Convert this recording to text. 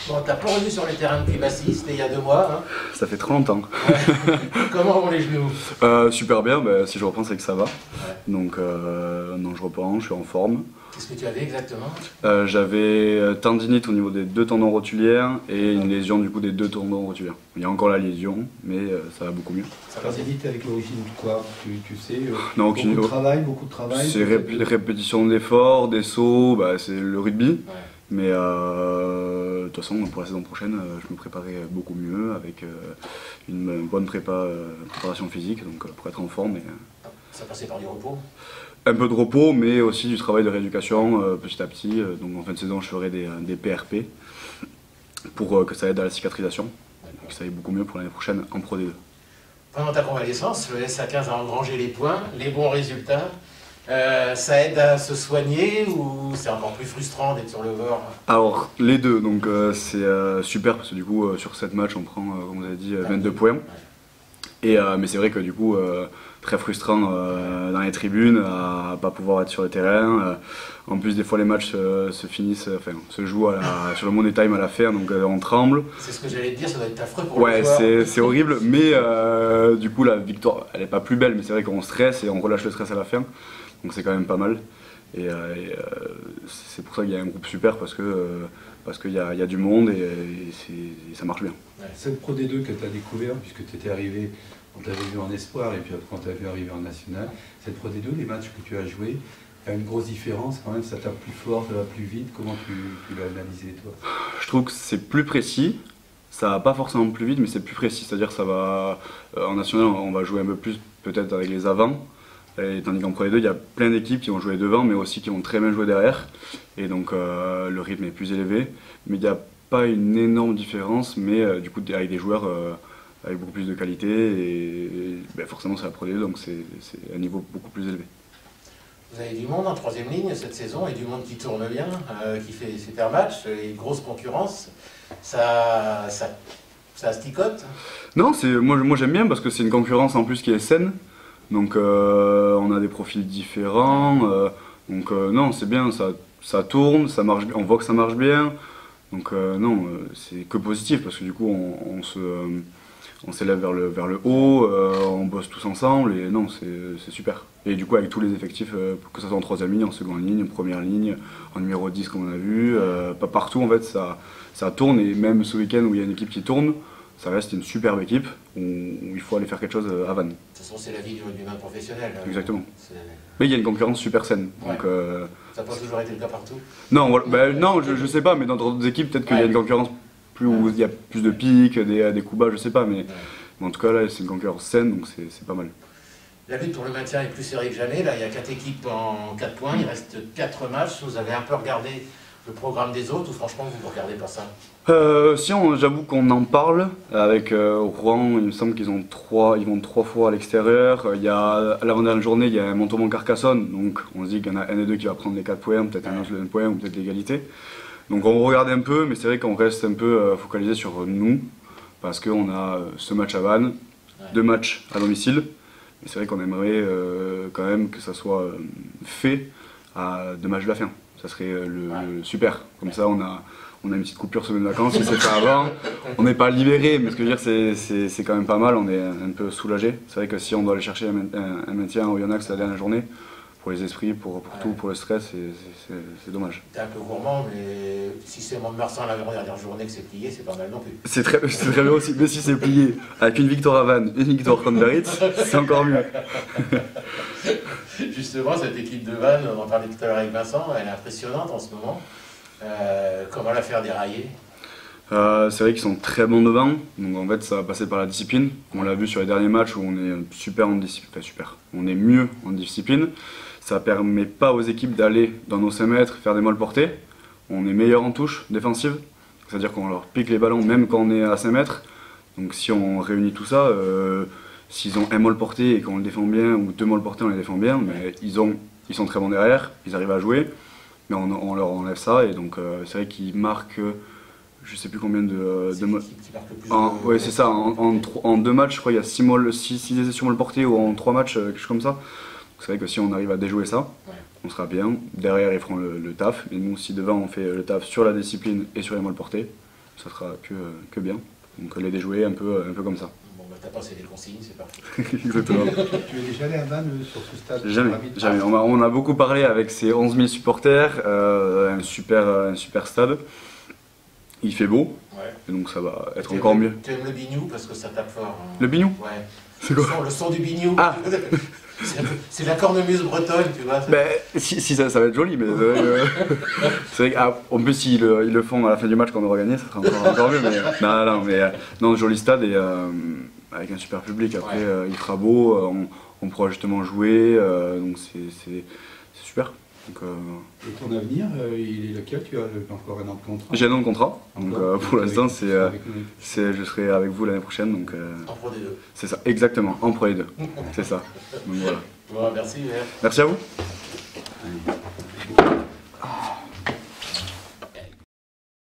Bon, t'as pas revu sur les terrains de Pribassi, c'était il y a 2 mois. Hein. Ça fait très longtemps. Ouais. Comment vont les genoux? Super bien, bah, si je reprends c'est que ça va. Ouais. Donc non, je reprends, je suis en forme. Qu'est-ce que tu avais exactement? J'avais tendinite au niveau des 2 tendons rotulières et une lésion du coup des 2 tendons rotulières. Il y a encore la lésion, mais ça va beaucoup mieux. Tendinite avec l'origine de quoi? Tu sais Non, aucune beaucoup de travail. C'est répétition d'efforts, des sauts, bah, c'est le rugby. Ouais. Mais de toute façon, pour la saison prochaine, je me préparais beaucoup mieux avec une bonne préparation physique, donc pour être en forme. Ça passait par du repos? Un peu de repos, mais aussi du travail de rééducation petit à petit. Donc en fin de saison, je ferai des PRP pour que ça aide à la cicatrisation, et que ça aille beaucoup mieux pour l'année prochaine en Pro D2. Pendant ta convalescence, le SA15 a engrangé les points, les bons résultats. Ça aide à se soigner ou c'est encore plus frustrant d'être sur le bord? Alors, les deux, donc c'est super parce que du coup, sur 7 matchs, on prend, comme vous avez dit, 22 points. Et, mais c'est vrai que du coup, très frustrant dans les tribunes, à pas pouvoir être sur le terrain. En plus, des fois, les matchs se jouent sur le Money Time à la fin, donc on tremble. C'est ce que j'allais te dire, ça doit être affreux pour ouais, le joueur. c'est horrible, mais du coup, la victoire, elle est pas plus belle, mais c'est vrai qu'on stresse et on relâche le stress à la fin. Donc c'est quand même pas mal. Et c'est pour ça qu'il y a un groupe super parce qu'il y a du monde et ça marche bien. Cette Pro D2 que tu as découvert, puisque tu étais arrivé, on t'avait vu en espoir et puis quand tu as vu arriver en national, cette Pro D2, les matchs que tu as joués, il y a une grosse différence quand même, ça tape plus fort, ça va plus vite. Comment tu l'as analysé toi? Je trouve que c'est plus précis. Ça va pas forcément plus vite, mais c'est plus précis. C'est-à-dire ça va en national, on va jouer un peu plus peut-être avec les avants. Et tandis qu'en Pro D2, il y a plein d'équipes qui vont jouer devant, mais aussi qui vont très bien jouer derrière. Et donc le rythme est plus élevé. Mais il n'y a pas une énorme différence, mais du coup avec des joueurs avec beaucoup plus de qualité. Et forcément c'est la Pro D2, donc c'est un niveau beaucoup plus élevé. Vous avez du monde en 3e ligne cette saison et du monde qui tourne bien, qui fait super match, et une grosse concurrence. Ça sticote? Non, moi j'aime bien parce que c'est une concurrence en plus qui est saine. Donc on a des profils différents, non c'est bien, ça tourne, ça marche, on voit que ça marche bien, donc non c'est que positif parce que du coup on s'élève vers le haut, on bosse tous ensemble et non c'est super. Et du coup avec tous les effectifs, que ce soit en 3e ligne, en 2e ligne, en 1re ligne, en numéro 10 comme on a vu, pas partout en fait ça tourne et même ce week-end où il y a une équipe qui tourne, ça reste une superbe équipe où il faut aller faire quelque chose à Vannes. De toute façon, c'est la vie d'un professionnel. Exactement. Mais il y a une concurrence super saine. Ouais. Donc, ça n'a pas toujours été le cas partout? Non, voilà, non je sais pas, mais dans d'autres équipes, peut-être qu'il y a une concurrence où il y a plus de pics, des coups bas, je sais pas. Mais en tout cas, là, c'est une concurrence saine, donc c'est pas mal. La lutte pour le maintien est plus serrée que jamais. Là, il y a 4 équipes en 4 points, il reste 4 matchs. Vous avez un peu regardé le programme des autres ou franchement, vous ne regardez pas ça? Si, j'avoue qu'on en parle. Avec Rouen, il me semble qu'ils vont 3 fois à l'extérieur. Il y a l'avant-dernière journée, il y a Montauban-Carcassonne, donc on se dit qu'il y en a un des deux qui va prendre les 4 points, peut-être un autre le point ou peut-être l'égalité. Donc on regarde un peu, mais c'est vrai qu'on reste un peu focalisé sur nous, parce qu'on a ce match à Vannes, 2 matchs à domicile. Mais c'est vrai qu'on aimerait quand même que ça soit fait à 2 matchs de la fin. Ça serait le super. Comme ça, on a une petite coupure semaine de vacances, si c'est pas avant. On n'est pas libéré, mais ce que je veux dire, c'est quand même pas mal. On est un peu soulagé. C'est vrai que si on doit aller chercher un maintien au Yonax la dernière journée, pour les esprits, pour tout, pour le stress, c'est dommage. T'es un peu gourmand, mais si c'est Mont-de-Marsan la dernière journée que c'est plié, c'est pas mal non plus. C'est très bien aussi, mais si c'est plié avec une victoire à Vannes et une victoire contre Biarritz, c'est encore mieux. Justement, cette équipe de Vannes, on en parlait tout à l'heure avec Vincent, elle est impressionnante en ce moment. Comment la faire dérailler? C'est vrai qu'ils sont très bons devant, donc en fait ça va passer par la discipline. On l'a vu sur les derniers matchs où on est super en discipline, enfin super, on est mieux en discipline. Ça permet pas aux équipes d'aller dans nos 5 mètres faire des molles portées. On est meilleur en touche défensive, c'est-à-dire qu'on leur pique les ballons même quand on est à 5 mètres. Donc si on réunit tout ça, s'ils ont un molle porté et qu'on le défend bien, ou 2 molles portés on les défend bien, mais ils sont très bons derrière, ils arrivent à jouer, mais on leur enlève ça et donc c'est vrai qu'ils marquent je sais plus combien de ouais c'est ça, en 2 matchs je crois il y a 6 essais sur molle porté ou en 3 matchs, quelque chose comme ça. C'est vrai que si on arrive à déjouer ça, on sera bien. Derrière, ils feront le taf. Et nous, si devant, on fait le taf sur la discipline et sur les molles portés, ça sera que bien. Donc les déjouer un peu comme ça. Bon, bah, t'as passé les consignes, c'est parti. Exactement. Tu es déjà allé à Vannes sur ce stade? Jamais. On a beaucoup parlé avec ses 11 000 supporters, un super stade. Il fait beau, Ouais. et donc ça va être encore mieux. Tu aimes le bignou parce que ça tape fort. Hein. Le bignou? Ouais. C'est quoi? Le son du bignou. Ah. C'est la cornemuse bretonne, tu vois. Ben, si ça va être joli, mais c'est vrai qu'en plus s'ils le font à la fin du match quand on aura gagné, ça sera encore mieux. Mais non, joli stade et avec un super public. Après, il fera beau, on pourra justement jouer, donc c'est super. Donc, et ton avenir, il est lequel? Tu as encore un an de contrat? j'ai un an de contrat, donc pour l'instant je serai avec vous l'année prochaine. Donc, en Pro D2. c'est ça, exactement, en Pro D2. C'est ça. Donc, voilà. Bon, merci. Merci à vous. Allez.